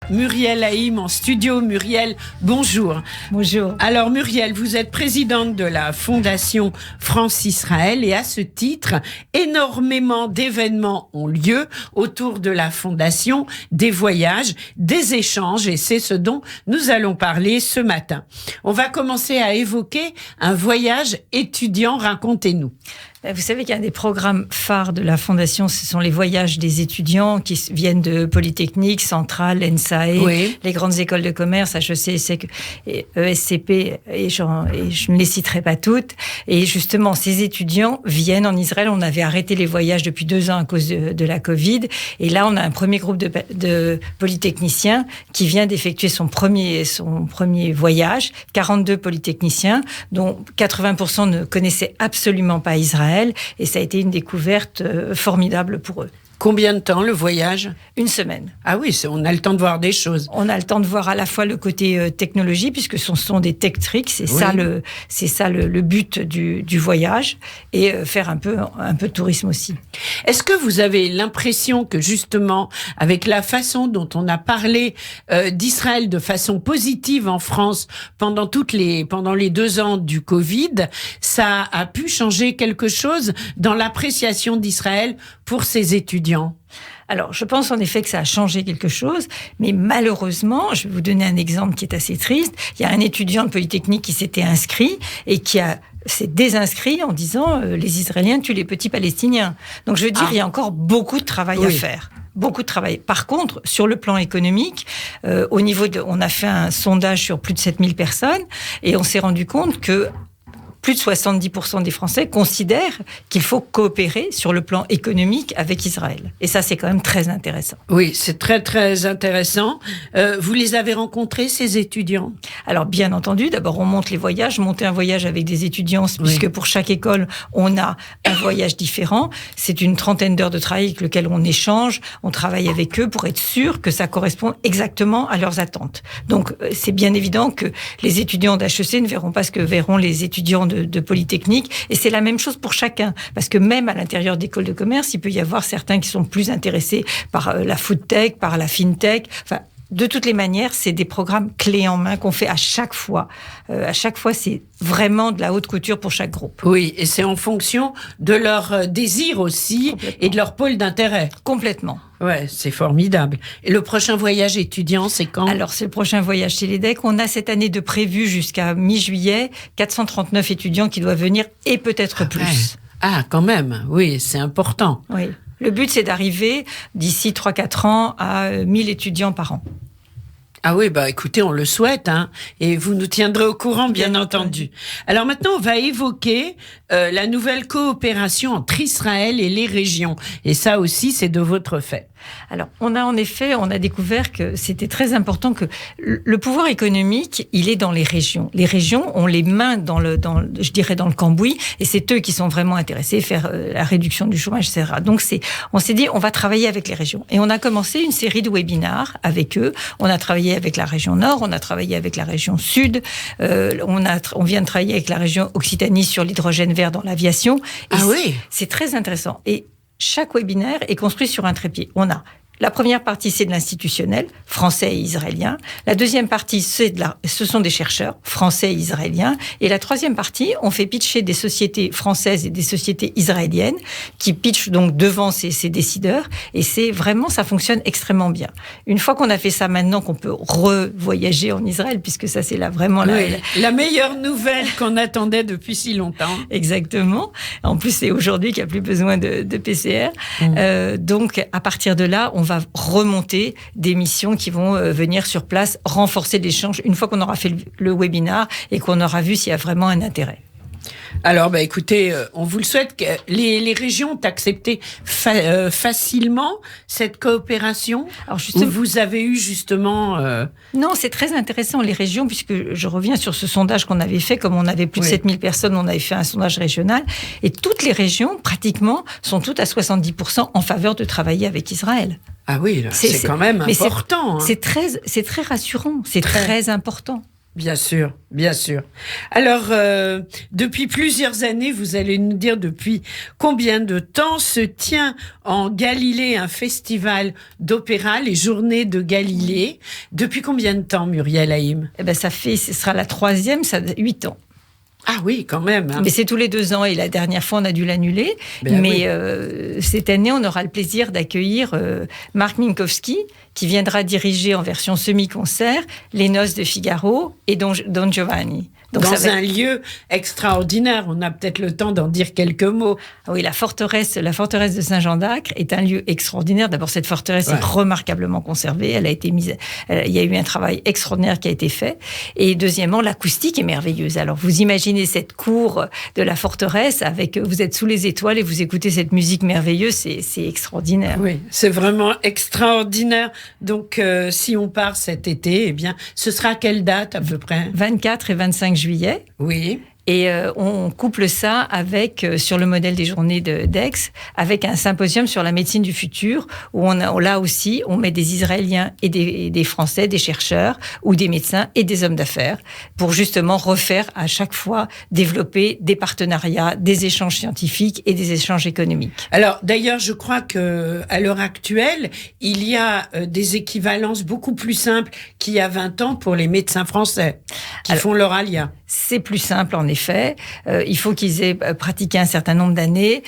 Muriel Haïm en studio. Muriel, bonjour. Bonjour. Alors Muriel, vous êtes présidente de la Fondation France-Israël et à ce titre, énormément d'événements ont lieu autour de la Fondation, des voyages, des échanges et c'est ce dont nous allons parler ce matin. On va commencer à évoquer un voyage étudiant, racontez-nous. Vous savez qu'un des programmes phares de la Fondation, ce sont les voyages des étudiants qui viennent de Polytechnique, Centrale, ENSAE, oui. Les grandes écoles de commerce, HEC, ESCP, et je ne les citerai pas toutes. Et justement, ces étudiants viennent en Israël. On avait arrêté les voyages depuis 2 ans à cause de la Covid. Et là, on a un premier groupe de polytechniciens qui vient d'effectuer son premier voyage. 42 polytechniciens, dont 80% ne connaissaient absolument pas Israël. Et ça a été une découverte formidable pour eux. Combien de temps le voyage ? 1 semaine. Ah oui, on a le temps de voir des choses. On a le temps de voir à la fois le côté technologie, puisque ce sont des tech tricks, c'est ça le but du voyage, et faire un peu de tourisme aussi. Est-ce que vous avez l'impression que justement, avec la façon dont on a parlé d'Israël de façon positive en France pendant les 2 ans du Covid, ça a pu changer quelque chose dans l'appréciation d'Israël pour ses étudiants ? Alors, je pense en effet que ça a changé quelque chose, mais malheureusement, je vais vous donner un exemple qui est assez triste. Il y a un étudiant de Polytechnique qui s'était inscrit et qui s'est désinscrit en disant les Israéliens tuent les petits Palestiniens. Donc, je veux dire, il y a encore beaucoup de travail à faire. Beaucoup de travail. Par contre, sur le plan économique, on a fait un sondage sur plus de 7000 personnes et on s'est rendu compte que plus de 70% des Français considèrent qu'il faut coopérer sur le plan économique avec Israël. Et ça, c'est quand même très intéressant. Oui, c'est très, très intéressant. Vous les avez rencontrés, ces étudiants ? Alors, bien entendu, d'abord, on monte les voyages. Monter un voyage avec des étudiants, puisque pour chaque école, on a un voyage différent. C'est une 30aine d'heures de travail avec lequel on échange. On travaille avec eux pour être sûr que ça correspond exactement à leurs attentes. Donc, c'est bien évident que les étudiants d'HEC ne verront pas ce que verront les étudiants de Polytechnique, et c'est la même chose pour chacun, parce que même à l'intérieur d'écoles de commerce, il peut y avoir certains qui sont plus intéressés par la food tech, par la fintech, enfin, de toutes les manières, c'est des programmes clés en main qu'on fait à chaque fois. À chaque fois, c'est vraiment de la haute couture pour chaque groupe. Oui, et c'est en fonction de leur désir aussi et de leur pôle d'intérêt. Complètement. Ouais, c'est formidable. Et le prochain voyage étudiant, c'est quand ? Alors, c'est le prochain voyage chez l'EDEC. On a cette année de prévu jusqu'à mi-juillet 439 étudiants qui doivent venir et peut-être plus. Ah, quand même. Oui, c'est important. Oui. Le but, c'est d'arriver d'ici 3-4 ans à 1000 étudiants par an. Ah oui, écoutez, on le souhaite, hein, et vous nous tiendrez au courant, bien entendu. Alors maintenant, on va évoquer la nouvelle coopération entre Israël et les régions. Et ça aussi, c'est de votre fait. Alors, on a découvert que c'était très important que le pouvoir économique, il est dans les régions. Les régions ont les mains dans le cambouis, et c'est eux qui sont vraiment intéressés à faire la réduction du chômage, etc. Donc, on s'est dit, on va travailler avec les régions. Et on a commencé une série de webinars avec eux. On a travaillé avec la région Nord, on a travaillé avec la région Sud, on vient de travailler avec la région Occitanie sur l'hydrogène vert dans l'aviation. Et c'est très intéressant. Et chaque webinaire est construit sur un trépied. On a la première partie, c'est de l'institutionnel, français et israélien. La deuxième partie, ce sont des chercheurs, français et israéliens. Et la troisième partie, on fait pitcher des sociétés françaises et des sociétés israéliennes qui pitchent donc devant ces décideurs. Et ça fonctionne extrêmement bien. Une fois qu'on a fait ça, maintenant qu'on peut revoyager en Israël, puisque ça, c'est vraiment la meilleure nouvelle qu'on attendait depuis si longtemps. Exactement. En plus, c'est aujourd'hui qu'il n'y a plus besoin de PCR. Donc, à partir de là, on va remonter des missions qui vont venir sur place, renforcer l'échange une fois qu'on aura fait le webinar et qu'on aura vu s'il y a vraiment un intérêt. Alors, écoutez, on vous le souhaite. Que les régions ont accepté facilement cette coopération. Alors, vous avez eu justement... Non, c'est très intéressant, les régions, puisque je reviens sur ce sondage qu'on avait fait. Comme on avait plus de 7000 personnes, on avait fait un sondage régional. Et toutes les régions, pratiquement, sont toutes à 70% en faveur de travailler avec Israël. Ah oui, c'est quand même important. C'est très rassurant, c'est très important. Bien sûr, bien sûr. Alors, depuis plusieurs années, vous allez nous dire depuis combien de temps se tient en Galilée un festival d'opéra, les Journées de Galilée. Depuis combien de temps, Muriel Haïm? Eh ben, ce sera la 3e, ça a 8 ans. Ah oui, quand même. Hein. Mais c'est tous les 2 ans et la dernière fois, on a dû l'annuler. Mais cette année, on aura le plaisir d'accueillir Marc Minkowski, qui viendra diriger en version semi-concert Les Noces de Figaro et Don Giovanni. Donc dans un lieu extraordinaire, on a peut-être le temps d'en dire quelques mots. Ah oui, la forteresse de Saint-Jean d'Acre est un lieu extraordinaire. D'abord, cette forteresse est remarquablement conservée. Elle a été il y a eu un travail extraordinaire qui a été fait. Et deuxièmement, l'acoustique est merveilleuse. Alors, vous imaginez cette cour de la forteresse vous êtes sous les étoiles et vous écoutez cette musique merveilleuse. C'est extraordinaire. Oui, c'est vraiment extraordinaire. Donc, si on part cet été, eh bien, ce sera à quelle date à peu près? 24 et 25 juillet. Oui. Et on couple ça avec, sur le modèle des journées d'Aix, avec un symposium sur la médecine du futur, où là aussi, on met des Israéliens et des Français, des chercheurs, ou des médecins et des hommes d'affaires, pour justement refaire à chaque fois, développer des partenariats, des échanges scientifiques et des échanges économiques. Alors, d'ailleurs, je crois que à l'heure actuelle, il y a des équivalences beaucoup plus simples qu'il y a 20 ans pour les médecins français qui font leur alia. C'est plus simple, en effet. Il faut qu'ils aient pratiqué un certain nombre d'années.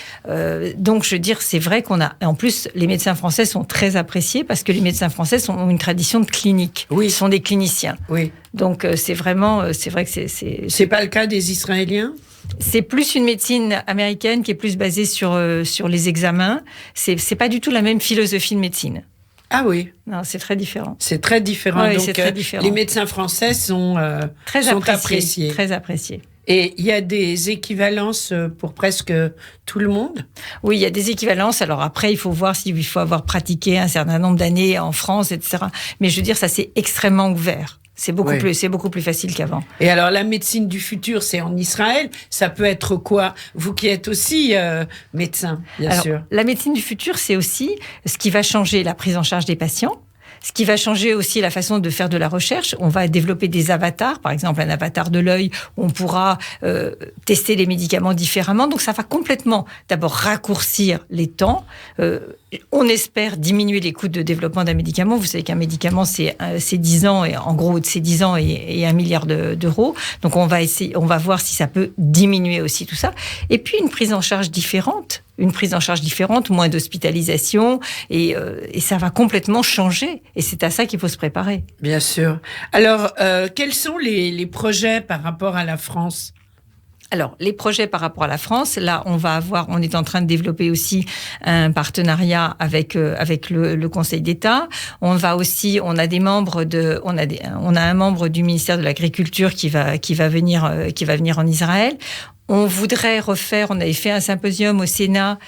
Donc, je veux dire, c'est vrai qu'on a... En plus, les médecins français sont très appréciés parce que les médecins français ont une tradition de clinique. Oui. Ils sont des cliniciens. Oui. Donc, c'est vrai que c'est... C'est pas le cas des Israéliens ? C'est plus une médecine américaine qui est plus basée sur les examens. C'est pas du tout la même philosophie de médecine. Ah oui. Non, c'est très différent. C'est très différent. Oui, donc, c'est très différent. Les médecins français sont appréciés. Très appréciés. Et il y a des équivalences pour presque tout le monde? Oui, il y a des équivalences. Alors après, il faut voir s'il faut avoir pratiqué un certain nombre d'années en France, etc. Mais je veux dire, ça c'est extrêmement ouvert. C'est beaucoup plus facile qu'avant. Et alors, la médecine du futur, c'est en Israël. Ça peut être quoi? Vous qui êtes aussi médecin, bien sûr. La médecine du futur, c'est aussi ce qui va changer la prise en charge des patients. Ce qui va changer aussi la façon de faire de la recherche. On va développer des avatars, par exemple un avatar de l'œil, où on pourra tester les médicaments différemment. Donc ça va complètement, d'abord, raccourcir les temps. On espère diminuer les coûts de développement d'un médicament. Vous savez qu'un médicament, c'est 10 ans, et en gros, c'est 10 ans et 1 milliard d'euros. Donc on va voir si ça peut diminuer aussi tout ça. Et puis une prise en charge différente. Moins d'hospitalisation, et ça va complètement changer. Et c'est à ça qu'il faut se préparer. Bien sûr. Alors, quels sont les projets par rapport à la France ? Alors, les projets par rapport à la France, là, on est en train de développer aussi un partenariat avec le Conseil d'État. On a un membre du ministère de l'Agriculture qui va venir en Israël. On voudrait on avait fait un symposium au Sénat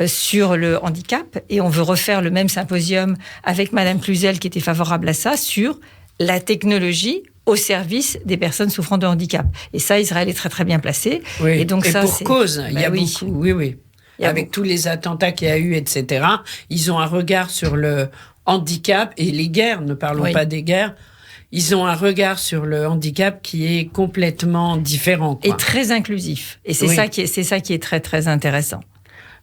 sur le handicap, et on veut refaire le même symposium avec Madame Cluzel, qui était favorable à ça, sur la technologie au service des personnes souffrant de handicap. Et ça, Israël est très très bien placé. Oui. Et donc pour cause, il y a oui. beaucoup. Oui. Avec tous les attentats qu'il y a eu, etc., ils ont un regard sur le handicap et les guerres. Ne parlons pas des guerres. Ils ont un regard sur le handicap qui est complètement différent, quoi. Et très inclusif. Et c'est ça qui est très très intéressant.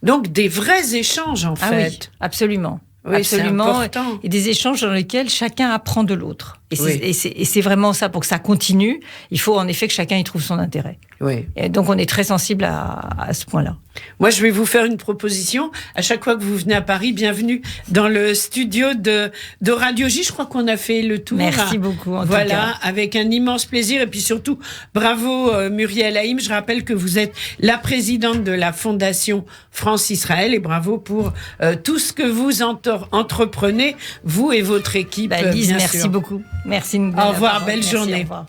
Donc des vrais échanges en fait. Oui, absolument. Oui, absolument. C'est important. Et des échanges dans lesquels chacun apprend de l'autre. Et c'est vraiment ça, pour que ça continue, il faut en effet que chacun y trouve son intérêt. Oui. Et donc on est très sensible à ce point-là. Moi, je vais vous faire une proposition. À chaque fois que vous venez à Paris, bienvenue dans le studio de Radio J. Je crois qu'on a fait le tour. Merci beaucoup. En tout cas. Avec un immense plaisir. Et puis surtout, bravo Muriel Haïm. Je rappelle que vous êtes la présidente de la Fondation France-Israël. Et bravo pour tout ce que vous entreprenez, vous et votre équipe. Lise, bien merci sûr. beaucoup. Merci. Au revoir, belle journée. Au revoir.